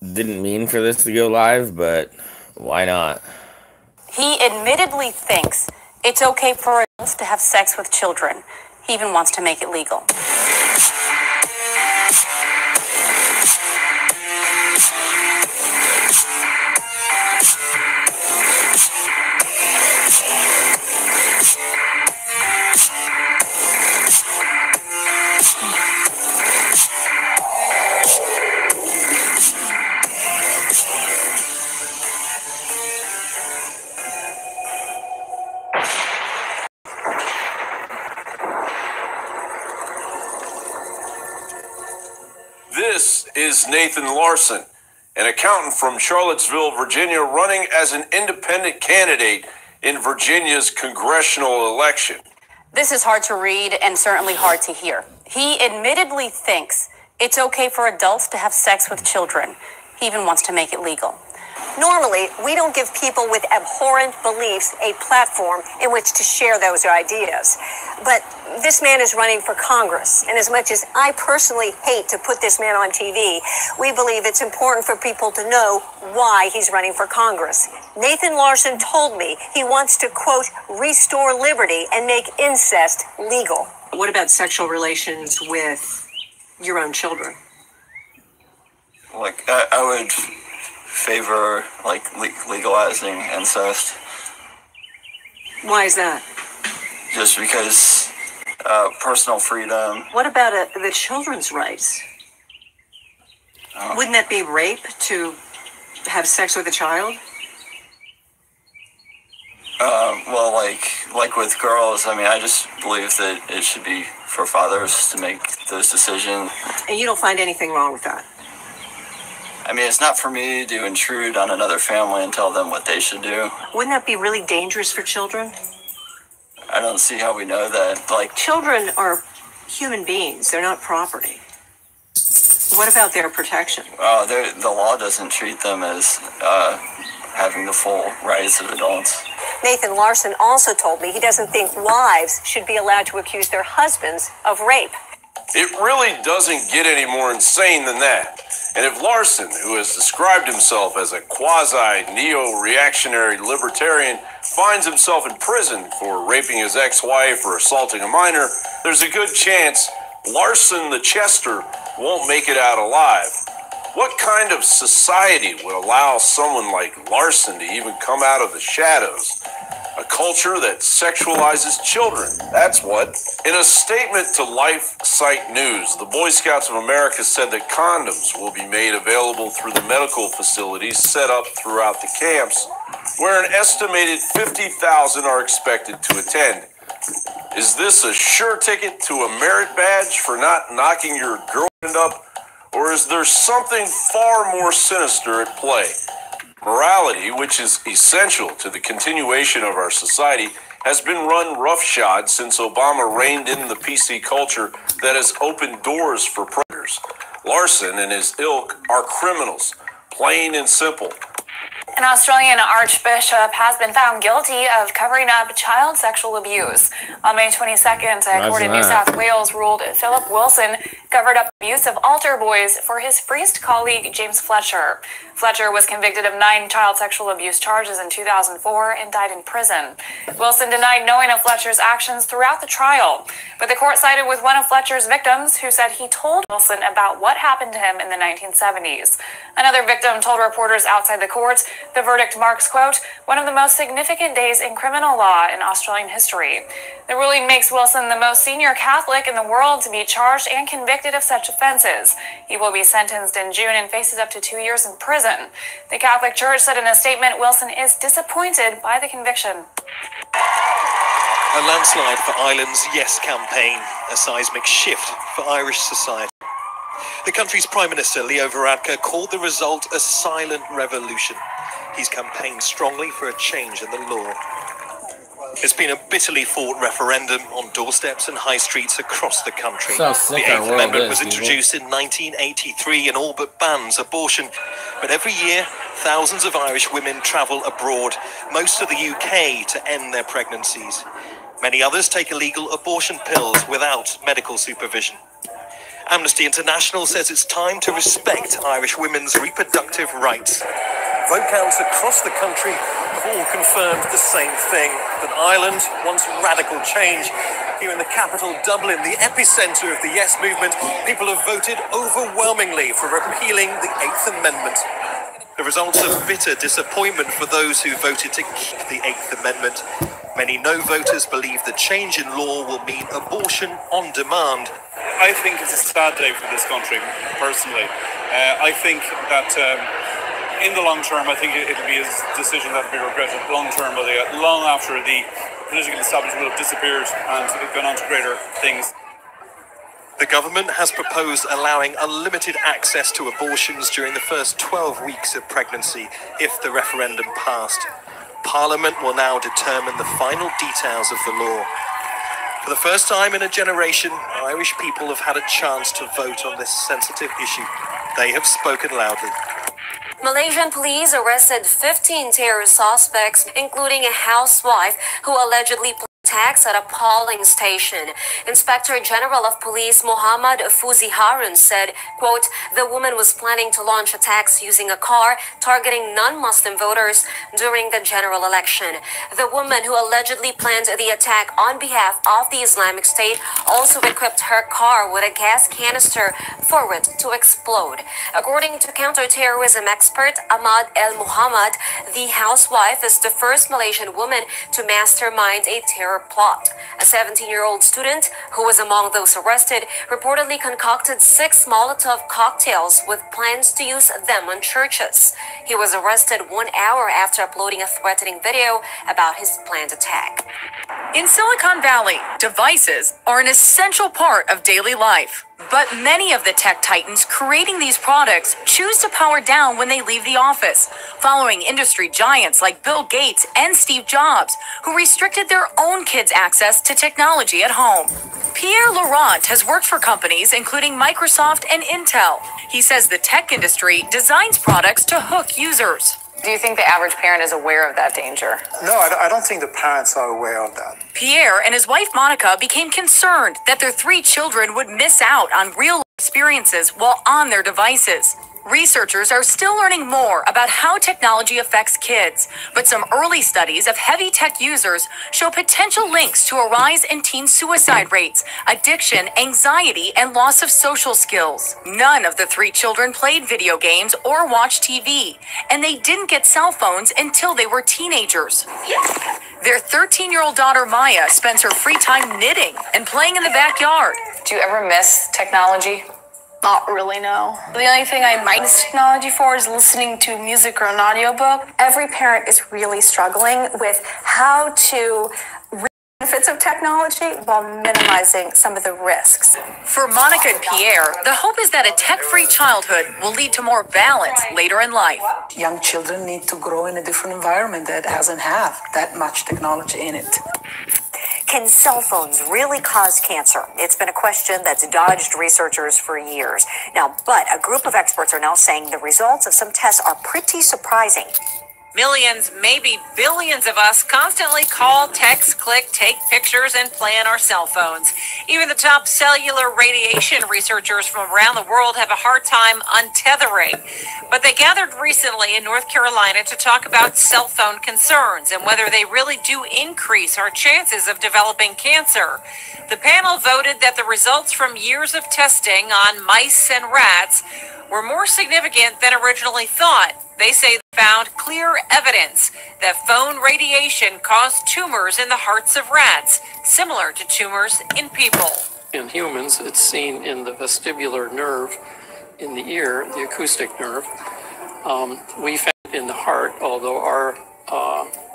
didn't mean for this to go live, but why not? He admittedly thinks it's okay for adults to have sex with children. He even wants to make it legal. This is Nathan Larson, an accountant from Charlottesville, Virginia, running as an independent candidate in Virginia's congressional election. This is hard to read and certainly hard to hear. He admittedly thinks it's okay for adults to have sex with children. He even wants to make it legal. Normally, we don't give people with abhorrent beliefs a platform in which to share those ideas. But this man is running for Congress, and as much as I personally hate to put this man on TV, we believe it's important for people to know why he's running for Congress. Nathan Larson told me he wants to, quote, restore liberty and make incest legal. What about sexual relations with your own children? Like, I would favor, like, legalizing incest. Why is that? Just because personal freedom. What about the children's rights? Wouldn't that be rape to have sex with a child? Well, like with girls, I mean, I just believe that it should be for fathers to make those decisions. And you don't find anything wrong with that? I mean, it's not for me to intrude on another family and tell them what they should do. Wouldn't that be really dangerous for children? I don't see how we know that. Like, children are human beings. They're not property. What about their protection? The law doesn't treat them as having the full rights of adults. Nathan Larson also told me he doesn't think wives should be allowed to accuse their husbands of rape. It really doesn't get any more insane than that. And if Larson, who has described himself as a quasi-neo-reactionary libertarian, finds himself in prison for raping his ex-wife or assaulting a minor, there's a good chance Larson the Chester won't make it out alive. What kind of society would allow someone like Larson to even come out of the shadows? A culture that sexualizes children, that's what. In a statement to LifeSite News, the Boy Scouts of America said that condoms will be made available through the medical facilities set up throughout the camps, where an estimated 50,000 are expected to attend. Is this a sure ticket to a merit badge for not knocking your girlfriend up, or is there something far more sinister at play? Morality, which is essential to the continuation of our society, has been run roughshod since Obama reined in the PC culture that has opened doors for predators. Larson and his ilk are criminals, plain and simple. An Australian archbishop has been found guilty of covering up child sexual abuse. On May 22nd, a court in New South Wales ruled Philip Wilson covered up abuse of altar boys for his priest colleague James Fletcher. Fletcher was convicted of 9 child sexual abuse charges in 2004 and died in prison. Wilson denied knowing of Fletcher's actions throughout the trial, but the court sided with one of Fletcher's victims who said he told Wilson about what happened to him in the 1970s. Another victim told reporters outside the court the verdict marks, quote, one of the most significant days in criminal law in Australian history. The ruling makes Wilson the most senior Catholic in the world to be charged and convicted of such offenses. He will be sentenced in June and faces up to 2 years in prison. The Catholic Church said in a statement Wilson is disappointed by the conviction. A landslide for Ireland's Yes campaign, a seismic shift for Irish society. The country's Prime Minister, Leo Varadkar, called the result a silent revolution. He's campaigned strongly for a change in the law. It's been a bitterly fought referendum on doorsteps and high streets across the country. The Eighth Amendment was introduced in 1983 and all but bans abortion. But every year, thousands of Irish women travel abroad, most to the UK, to end their pregnancies. Many others take illegal abortion pills without medical supervision. Amnesty International says it's time to respect Irish women's reproductive rights. Vote counts across the country have all confirmed the same thing, that Ireland wants radical change. Here in the capital, Dublin, the epicentre of the Yes movement, people have voted overwhelmingly for repealing the Eighth Amendment. The results of bitter disappointment for those who voted to keep the Eighth Amendment. Many no voters believe the change in law will mean abortion on demand. I think it's a sad day for this country, personally. I think that in the long term, I think it'll be a decision that will be regretted long term, long after the political establishment will have disappeared and gone on to greater things. The government has proposed allowing unlimited access to abortions during the first 12 weeks of pregnancy if the referendum passed. Parliament will now determine the final details of the law. For the first time in a generation, Irish people have had a chance to vote on this sensitive issue. They have spoken loudly. Malaysian police arrested 15 terrorist suspects, including a housewife who allegedly planned attacks at a polling station. Inspector General of Police Muhammad Fuzi Harun said, quote, the woman was planning to launch attacks using a car targeting non-Muslim voters during the general election. The woman who allegedly planned the attack on behalf of the Islamic State also equipped her car with a gas canister for it to explode. According to counterterrorism expert Ahmad El Muhammad, the housewife is the first Malaysian woman to mastermind a terror plot. A 17-year-old student who was among those arrested reportedly concocted 6 Molotov cocktails with plans to use them on churches. He was arrested 1 hour after uploading a threatening video about his planned attack. In Silicon Valley, devices are an essential part of daily life. But many of the tech titans creating these products choose to power down when they leave the office, following industry giants like Bill Gates and Steve Jobs, who restricted their own kids' access to technology at home. Pierre Laurent has worked for companies including Microsoft and Intel. He says the tech industry designs products to hook users. Do you think the average parent is aware of that danger? No, I don't think the parents are aware of that. Pierre and his wife Monica became concerned that their 3 children would miss out on real experiences while on their devices. Researchers are still learning more about how technology affects kids, but some early studies of heavy tech users show potential links to a rise in teen suicide rates, addiction, anxiety, and loss of social skills. None of the 3 children played video games or watched TV, and they didn't get cell phones until they were teenagers. Their 13-year-old daughter Maya spends her free time knitting and playing in the backyard. Do you ever miss technology? Not really, no. The only thing I might use technology for is listening to music or an audiobook. Every parent is really struggling with how to reap the benefits of technology while minimizing some of the risks. For Monica and Pierre, the hope is that a tech-free childhood will lead to more balance later in life. Young children need to grow in a different environment that doesn't have that much technology in it. Can cell phones really cause cancer? It's been a question that's dodged researchers for years. Now, but a group of experts are now saying the results of some tests are pretty surprising. Millions, maybe billions of us constantly call, text, click, take pictures, and play on our cell phones. Even the top cellular radiation researchers from around the world have a hard time untethering. But they gathered recently in North Carolina to talk about cell phone concerns and whether they really do increase our chances of developing cancer. The panel voted that the results from years of testing on mice and rats were more significant than originally thought. They say they found clear evidence that phone radiation caused tumors in the hearts of rats, similar to tumors in people. In humans, it's seen in the vestibular nerve in the ear, the acoustic nerve. We found it in the heart, although our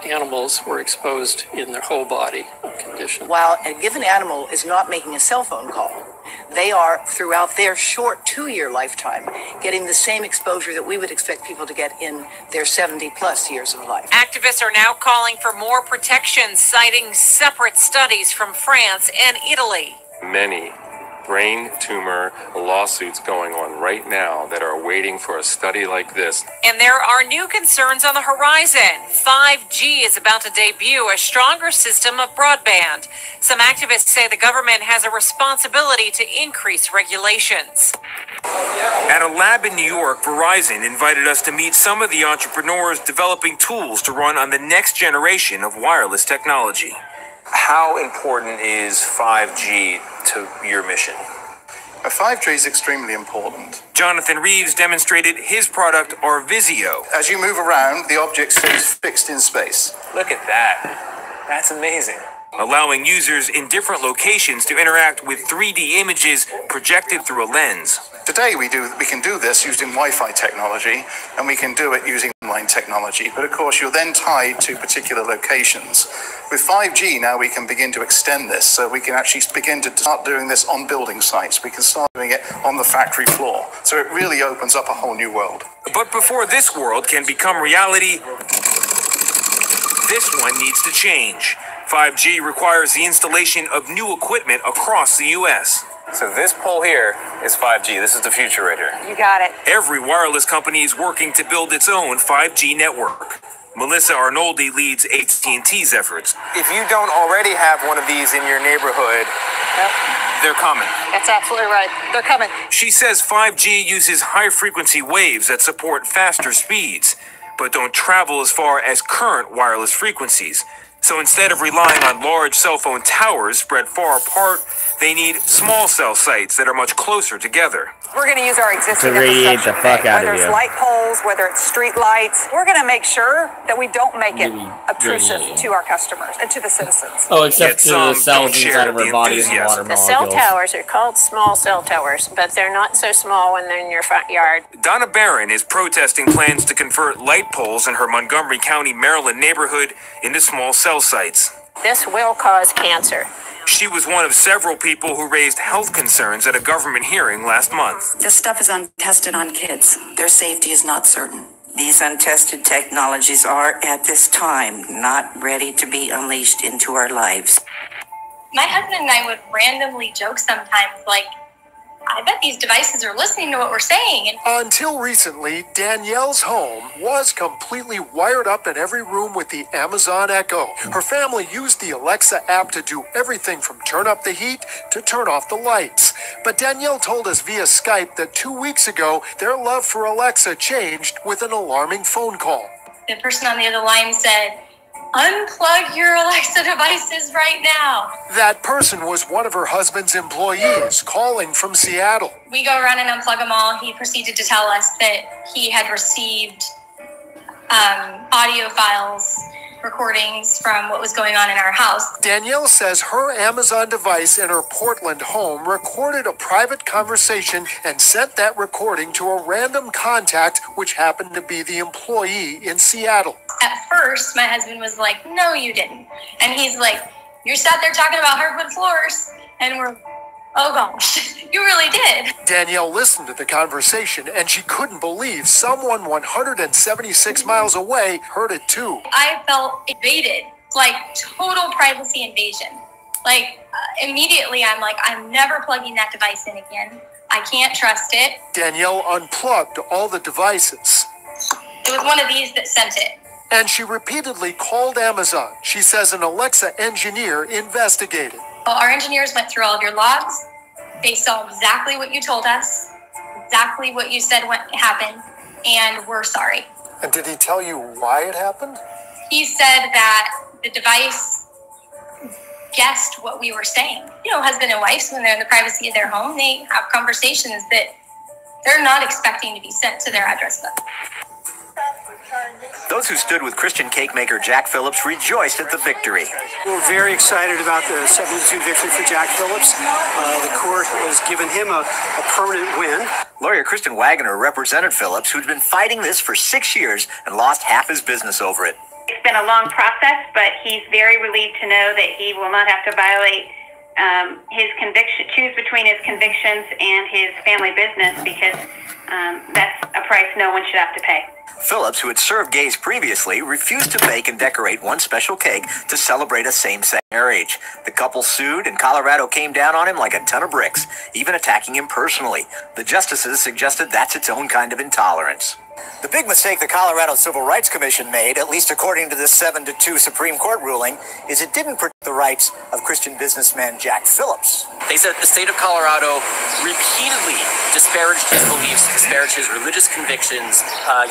animals were exposed in their whole body condition. While a given animal is not making a cell phone call, they are, throughout their short 2-year lifetime, getting the same exposure that we would expect people to get in their 70-plus years of life. Activists are now calling for more protections, citing separate studies from France and Italy. Many brain tumor lawsuits going on right now that are waiting for a study like this. And there are new concerns on the horizon. 5G is about to debut a stronger system of broadband. Some activists say the government has a responsibility to increase regulations. At a lab in New York, Verizon invited us to meet some of the entrepreneurs developing tools to run on the next generation of wireless technology. How important is 5G to your mission? 5G is extremely important. Jonathan Reeves demonstrated his product, Arvizio. As you move around, the object stays fixed in space. Look at that. That's amazing. Allowing users in different locations to interact with 3D images projected through a lens. Today we can do this using Wi-Fi technology, and we can do it using online technology. But of course, you're then tied to particular locations. With 5G now, we can begin to extend this, so we can actually begin to start doing this on building sites. We can start doing it on the factory floor. So it really opens up a whole new world. But before this world can become reality, this one needs to change. 5G requires the installation of new equipment across the U.S. So this pole here is 5G. This is the future right here. You got it. Every wireless company is working to build its own 5G network. Melissa Arnoldi leads AT&T's efforts. If you don't already have one of these in your neighborhood, they're coming. That's absolutely right. They're coming. She says 5G uses high-frequency waves that support faster speeds, but don't travel as far as current wireless frequencies. So instead of relying on large cell phone towers spread far apart, they need small cell sites that are much closer together. We're going to use our existing To radiate the fuck out of whether it's you. light poles, whether it's street lights. We're going to make sure that we don't make it obtrusive to our customers and to the citizens. Oh, except to the cells inside of our bodies and water The cell molecules. towers are called small cell towers, but they're not so small when they're in your front yard. Donna Barron is protesting plans to convert light poles in her Montgomery County, Maryland neighborhood into small cell sites. This will cause cancer. She was one of several people who raised health concerns at a government hearing last month. This stuff is untested on kids. Their safety is not certain. These untested technologies are, at this time, not ready to be unleashed into our lives. My husband and I would randomly joke sometimes, like, I bet these devices are listening to what we're saying. Until recently, Danielle's home was completely wired up in every room with the Amazon Echo. Her family used the Alexa app to do everything from turn up the heat to turn off the lights. But Danielle told us via Skype that 2 weeks ago, their love for Alexa changed with an alarming phone call. The person on the other line said, unplug your Alexa devices right now. That person was one of her husband's employees calling from Seattle. We go around and unplug them all. He proceeded to tell us that he had received audio files, recordings from what was going on in our house. Danielle says her Amazon device in her Portland home recorded a private conversation and sent that recording to a random contact, which happened to be the employee in Seattle. At first, my husband was like, no, you didn't. And he's like, you're sat there talking about hardwood floors. And we're, oh gosh, you really did. Danielle listened to the conversation and she couldn't believe someone 176 miles away heard it too. I felt invaded, like total privacy invasion. Like immediately I'm like, I'm never plugging that device in again. I can't trust it. Danielle unplugged all the devices. It was one of these that sent it. And she repeatedly called Amazon. She says an Alexa engineer investigated. Well, our engineers went through all of your logs. They saw exactly what you told us, exactly what you said happened, and we're sorry. And did he tell you why it happened? He said that the device guessed what we were saying. You know, husband and wife, when they're in the privacy of their home, they have conversations that they're not expecting to be sent to their address book. Those who stood with Christian cake maker Jack Phillips rejoiced at the victory. We're very excited about the 7-2 victory for Jack Phillips. The court has given him a permanent win. Lawyer Kristen Wagoner represented Phillips, who'd been fighting this for 6 years and lost half his business over it. It's been a long process, but he's very relieved to know that he will not have to violate his conviction, choose between his convictions and his family business, because that's a price no one should have to pay. Phillips, who had served gays previously, refused to bake and decorate one special cake to celebrate a same-sex marriage. The couple sued, and Colorado came down on him like a ton of bricks, even attacking him personally. The justices suggested that's its own kind of intolerance. The big mistake the Colorado Civil Rights Commission made, at least according to this 7-2 Supreme Court ruling, is it didn't protect the rights of Christian businessman Jack Phillips. They said the state of Colorado repeatedly disparaged his beliefs, disparaged his religious convictions,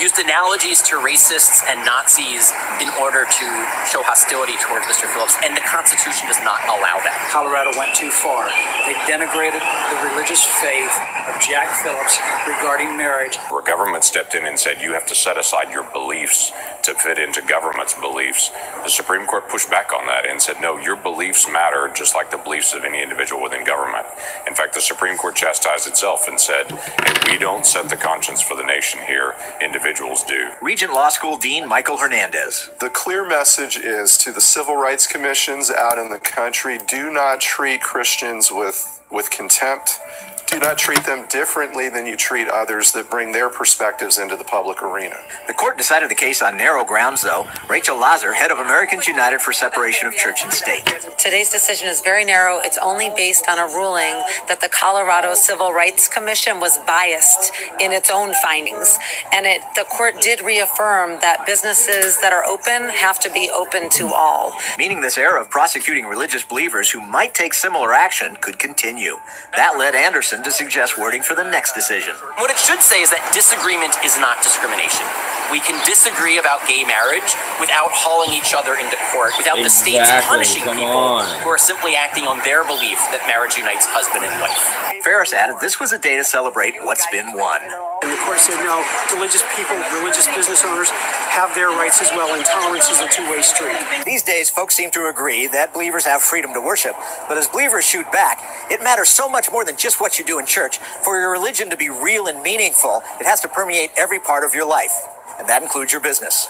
used analogies to racists and Nazis in order to show hostility towards Mr. Phillips, and the Constitution does not allow that. Colorado went too far. They denigrated the religious faith of Jack Phillips regarding marriage. Where government stepped in and said you have to set aside your beliefs to fit into government's beliefs, the Supreme Court pushed back on that and said, no, your beliefs matter just like the beliefs of any individual within government. In fact, the Supreme Court chastised itself and said, hey, we don't set the conscience for the nation here, individuals do. Regent Law School Dean Michael Hernandez. The clear message is to the civil rights commissions out in the country, do not treat Christians with contempt. Do not treat them differently than you treat others that bring their perspectives into the public arena. The court decided the case on narrow grounds, though. Rachel Lazar, head of Americans United for Separation of Church and State. Today's decision is very narrow. It's only based on a ruling that the Colorado Civil Rights Commission was biased in its own findings. And the court did reaffirm that businesses that are open have to be open to all. Meaning this era of prosecuting religious believers who might take similar action could continue. That led Anderson to suggest wording for the next decision. What it should say is that disagreement is not discrimination. We can disagree about gay marriage without hauling each other into court, without the states punishing people who are simply acting on their belief that marriage unites husband and wife. Ferris added this was a day to celebrate what's been won. And the court said, no, religious people, religious business owners have their rights as well, and tolerance is a two-way street. These days, folks seem to agree that believers have freedom to worship, but as believers shoot back, it matters so much more than just what you do in church. For your religion to be real and meaningful, it has to permeate every part of your life, and that includes your business.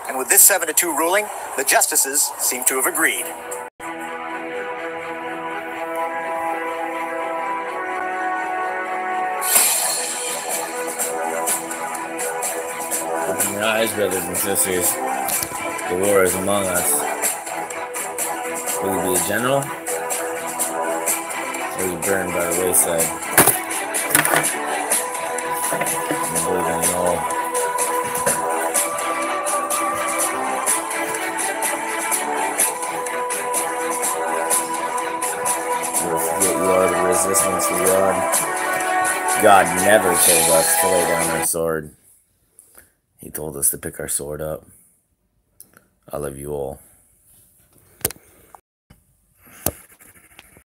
And with this 7-2 ruling, the justices seem to have agreed. Open your eyes, brothers and sisters. The war is among us. Will you be a general? Or will you burn by the wayside? I believe in all. You are the resistance to God. God never told us to lay down our sword. He told us to pick our sword up. I love you all.